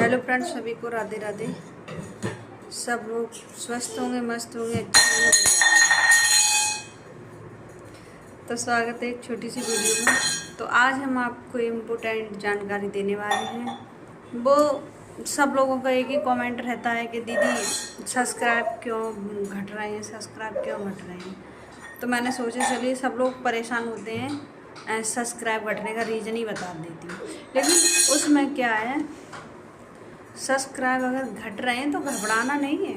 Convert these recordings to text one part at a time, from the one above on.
Hello friends, सभी को राधे राधे। सब लोग स्वस्थ होंगे, मस्त होंगे, अच्छे होंगे। तो स्वागत है एक छोटी सी वीडियो में। तो आज हम आपको इम्पोर्टेंट जानकारी देने वाले हैं। वो सब लोगों का एक ही कमेंट रहता है कि दीदी सब्सक्राइब क्यों घट रहे हैं, सब्सक्राइब क्यों घट रहे हैं। तो मैंने सोचा चलिए सब लोग परेशान होते हैं, सब्सक्राइब घटने का रीज़न ही बता देती हूँ। लेकिन उसमें क्या है, सब्सक्राइब अगर घट रहे हैं तो घबराना नहीं है,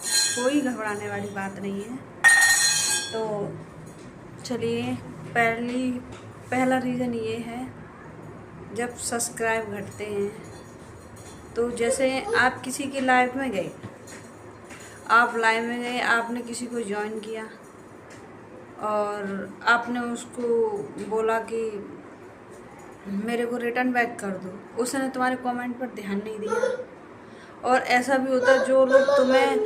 कोई घबराने वाली बात नहीं है। तो चलिए पहला रीज़न ये है, जब सब्सक्राइब घटते हैं तो जैसे आप किसी की लाइव में गए, आपने किसी को ज्वाइन किया और आपने उसको बोला कि मेरे को रिटर्न बैक कर दो, उसने तुम्हारे कमेंट पर ध्यान नहीं दिया। और ऐसा भी होता है जो लोग तुम्हें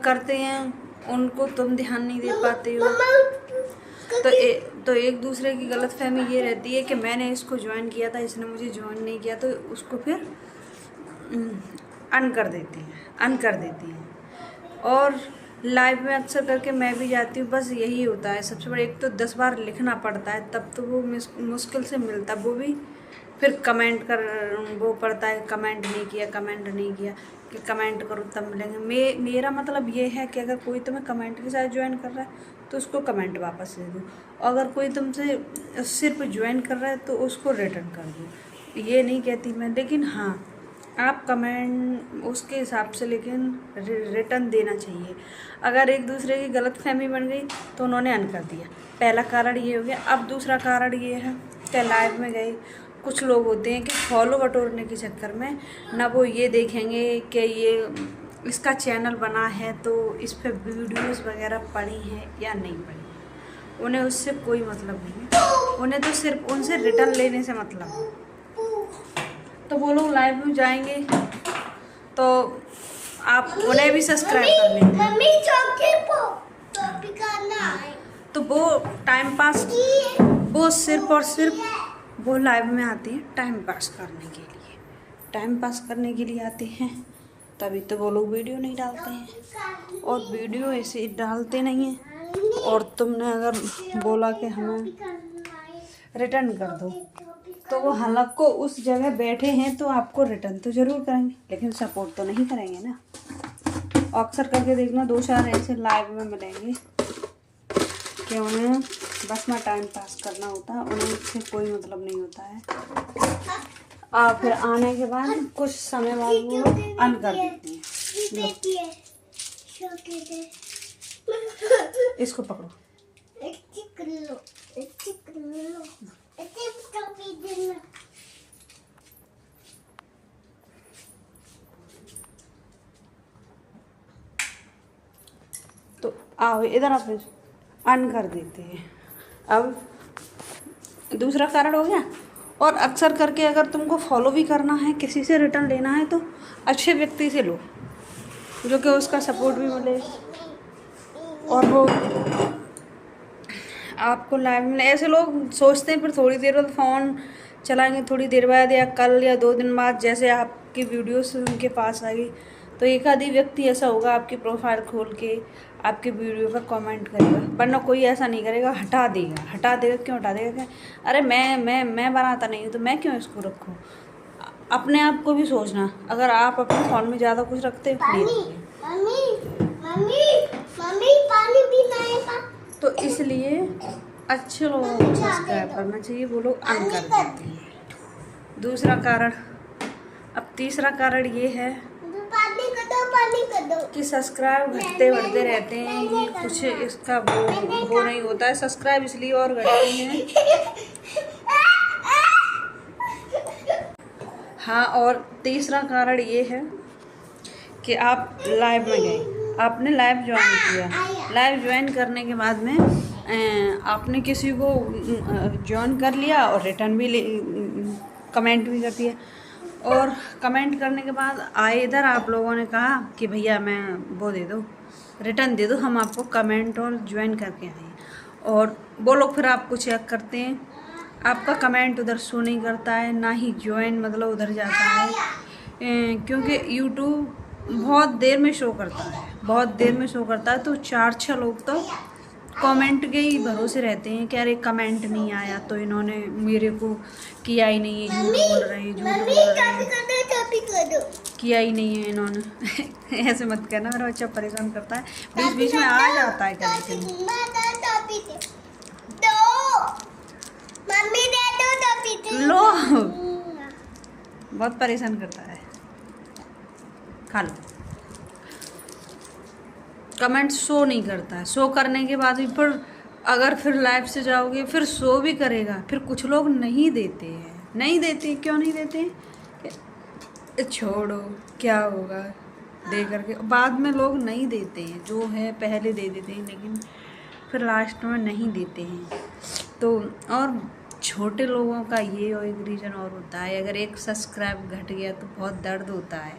करते हैं उनको तुम ध्यान नहीं दे पाते हो। तो एक दूसरे की गलतफहमी ये रहती है कि मैंने इसको ज्वाइन किया था, इसने मुझे ज्वाइन नहीं किया, तो उसको फिर अन कर देती हैं। और लाइव में अक्सर करके मैं भी जाती हूँ, बस यही होता है सबसे बड़ा। एक तो 10 बार लिखना पड़ता है, तब तो वो मुश्किल से मिलता है। वो भी फिर कमेंट कर वो पड़ता है, कमेंट नहीं किया कि कमेंट करो तब मिलेंगे। मेरा मतलब ये है कि अगर कोई तुम्हें कमेंट के साथ ज्वाइन कर रहा है तो उसको कमेंट वापस दे दो। अगर कोई तुमसे सिर्फ ज्वाइन कर रहा है तो उसको रिटर्न कर दो। ये नहीं कहती मैं, लेकिन हाँ, आप कमेंट उसके हिसाब से लेकिन रिटर्न देना चाहिए। अगर एक दूसरे की गलतफहमी बन गई तो उन्होंने अन कर दिया, पहला कारण ये हो गया। अब दूसरा कारण ये है कि लाइव में गए, कुछ लोग होते हैं कि फॉलो बटोरने के चक्कर में ना वो ये देखेंगे कि ये इसका चैनल बना है तो इस पर वीडियोस वगैरह पड़ी हैं या नहीं पड़ी। उन्हें उससे कोई मतलब नहीं है, उन्हें तो सिर्फ उनसे रिटर्न लेने से मतलब है। तो वो लोग लाइव में जाएंगे तो आप उन्हें भी सब्सक्राइब कर लेते हैं। तो वो टाइम पास, वो सिर्फ और सिर्फ वो लाइव में आती है टाइम पास करने के लिए आते हैं। तभी तो वो लोग वीडियो नहीं डालते हैं, और वीडियो ऐसे डालते नहीं हैं। और तुमने अगर बोला कि हमें रिटर्न कर दो, तो वो हालांकि उस जगह बैठे हैं तो आपको रिटर्न तो ज़रूर करेंगे, लेकिन सपोर्ट तो नहीं करेंगे ना। अक्सर करके देखना, 2-4 ऐसे लाइव में मिलेंगे कि उन्हें बस में टाइम पास करना होता है, उन्हें उससे कोई मतलब नहीं होता है। और फिर आने के बाद कुछ समय बाद वो अन कर देते हैं। इसको पकड़ो। तो आओ इधर, आप अन कर देते हैं। अब दूसरा कारण हो गया। और अक्सर करके अगर तुमको फॉलो भी करना है, किसी से रिटर्न लेना है, तो अच्छे व्यक्ति से लो जो कि उसका सपोर्ट भी मिले और वो आपको लाइव में। ऐसे लोग सोचते हैं फिर थोड़ी देर बाद फ़ोन चलाएंगे, थोड़ी देर बाद या कल या 2 दिन बाद जैसे आपकी वीडियोस उनके पास आ गई तो एक आधी व्यक्ति ऐसा होगा आपकी प्रोफाइल खोल के आपके वीडियो पर कमेंट करेगा, वरना कोई ऐसा नहीं करेगा, हटा देगा। क्यों हटा देगा? क्या, अरे मैं बनाता नहीं हूँ तो मैं क्यों इसको रखूँ। अपने आप को भी सोचना, अगर आप अपने फ़ोन में ज़्यादा कुछ रखते तो इसलिए अच्छे लोगों को सब्सक्राइब करना चाहिए, वो लोग अन कर देते हैं। दूसरा कारण। अब तीसरा कारण ये है कि सब्सक्राइब घटते बढ़ते रहते हैं, ये कुछ इसका वो नहीं होता है। सब्सक्राइब इसलिए और घटते हैं, हाँ। और तीसरा कारण ये है कि आप लाइव में गए, आपने लाइव ज्वाइन किया, लाइव ज्वाइन करने के बाद में आपने किसी को ज्वाइन कर लिया और रिटर्न भी कमेंट भी कर दिया। और कमेंट करने के बाद आए इधर आप लोगों ने कहा कि भैया मैं वो दे दो, रिटर्न दे दो, हम आपको कमेंट और ज्वाइन करके आए। और वो लोग फिर आपको चेक करते हैं, आपका कमेंट उधर शो नहीं करता है, ना ही ज्वाइन मतलब उधर जाता है। क्योंकि यूट्यूब बहुत देर में शो करता है, बहुत देर में शो करता है। तो 4-6 लोग तो कमेंट के ही भरोसे रहते हैं कि अरे कमेंट नहीं आया तो इन्होंने मेरे को किया ही नहीं है, झूठ बोल रहे हैं, किया ही नहीं है इन्होंने। ऐसे मत करना, मेरा बच्चा परेशान करता है, बीच बीच में आ जाता है कभी कभी। लो, बहुत परेशान करता है। खा लो। कमेंट शो नहीं करता है, शो करने के बाद भी फिर अगर फिर लाइव से जाओगे फिर शो भी करेगा, फिर कुछ लोग नहीं देते हैं। नहीं देते, क्यों नहीं देते? छोड़ो क्या होगा दे करके, बाद में लोग नहीं देते हैं, जो है पहले दे देते हैं लेकिन फिर लास्ट में नहीं देते हैं। तो और छोटे लोगों का ये और एक रीज़न और होता है, अगर एक सब्सक्राइब घट गया तो बहुत दर्द होता है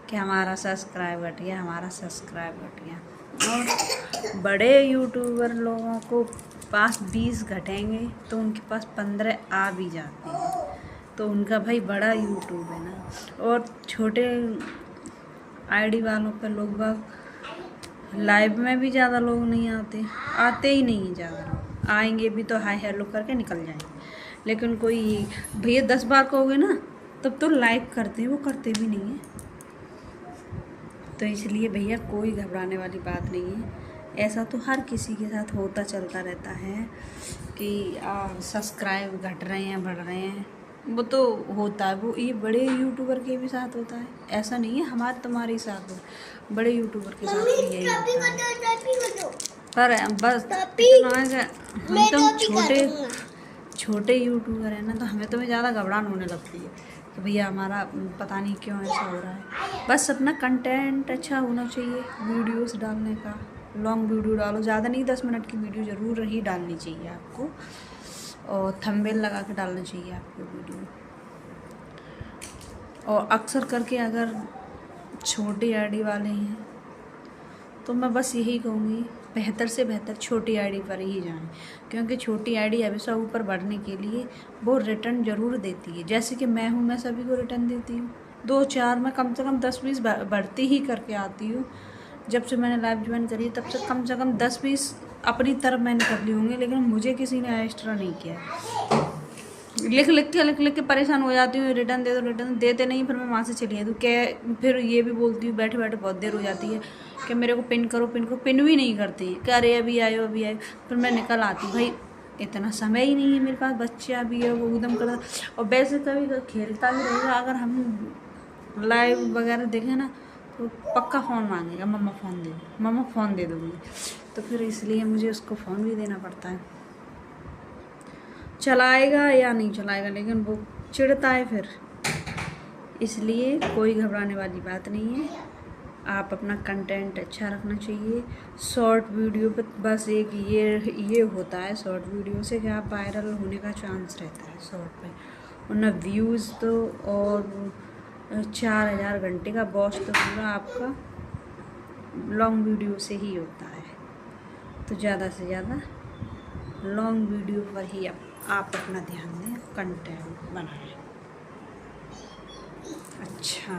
कि हमारा सब्सक्राइब घट गया, हमारा सब्सक्राइब घट गया। और बड़े यूट्यूबर लोगों को पास 20 घटेंगे तो उनके पास 15 आ भी जाते हैं, तो उनका भाई बड़ा यूट्यूब है ना। और छोटे आईडी वालों पर लोग बाग लाइव में भी ज़्यादा लोग नहीं आते ही नहीं ज़्यादा लोग, आएंगे भी तो हाय हेलो करके निकल जाएंगे। लेकिन कोई भैया 10 बार कहोगे ना तब तो लाइक करते हैं, वो करते भी नहीं है। तो इसलिए भैया कोई घबराने वाली बात नहीं है, ऐसा तो हर किसी के साथ होता चलता रहता है कि सब्सक्राइब घट रहे हैं बढ़ रहे हैं, वो तो होता है। वो ये बड़े यूट्यूबर के भी साथ होता है, ऐसा नहीं है हमारे तुम्हारे साथ हो, बड़े यूट्यूबर के साथ भी यही होता है। पर बस हम तो छोटे यूट्यूबर हैं ना, तो हमें तो ज़्यादा घबराहट होने लगती है कि भैया हमारा पता नहीं क्यों ऐसा हो रहा है। बस अपना कंटेंट अच्छा होना चाहिए, वीडियोस डालने का, लॉन्ग वीडियो डालो, ज़्यादा नहीं 10 मिनट की वीडियो ज़रूर ही डालनी चाहिए आपको, और थंबनेल लगा के डालना चाहिए आपको वीडियो। और अक्सर करके अगर छोटी आईडी वाले हैं तो मैं बस यही कहूँगी बेहतर से बेहतर छोटी आईडी पर ही जाएं, क्योंकि छोटी आईडी हमेशा ऊपर बढ़ने के लिए वो रिटर्न ज़रूर देती है। जैसे कि मैं हूँ, मैं सभी को रिटर्न देती हूँ, 2-4 मैं कम से कम 10-20 बढ़ती ही करके आती हूँ। जब से मैंने लाइव ज्वाइन करी है तब से कम 10-20 अपनी तरफ मैंने कर ली होंगी, लेकिन मुझे किसी ने एक्स्ट्रा नहीं किया। लिख के परेशान हो जाती हूँ, रिटर्न दे दो, रिटर्न देते नहीं, फिर मैं वहाँ से चली जाती हूँ। क्या फिर ये भी बोलती हूँ बैठे बैठे बहुत देर हो जाती है कि मेरे को पिन करो, पिन भी नहीं करती हैं कि अरे अभी आयो। फिर मैं निकल आती हूँ, भाई इतना समय ही नहीं है मेरे पास, बच्चा भी है वो एकदम करता। और वैसे कभी खेलता भी रहेगा, अगर हम लाइव वगैरह देखें ना तो पक्का फ़ोन मांगेगा, मम्मा फ़ोन दे दूँगी। तो फिर इसलिए मुझे उसको फ़ोन भी देना पड़ता है, चलाएगा या नहीं चलाएगा, लेकिन वो चिढ़ता है फिर। इसलिए कोई घबराने वाली बात नहीं है, आप अपना कंटेंट अच्छा रखना चाहिए। शॉर्ट वीडियो पे बस एक ये होता है शॉर्ट वीडियो से कि आप वायरल होने का चांस रहता है शॉर्ट पे, वरना व्यूज़ तो और 4000 घंटे का वॉच तो पूरा आपका लॉन्ग वीडियो से ही होता है। तो ज़्यादा से ज़्यादा लॉन्ग वीडियो पर ही आप अपना ध्यान दें, कंटेंट बनाएं। अच्छा।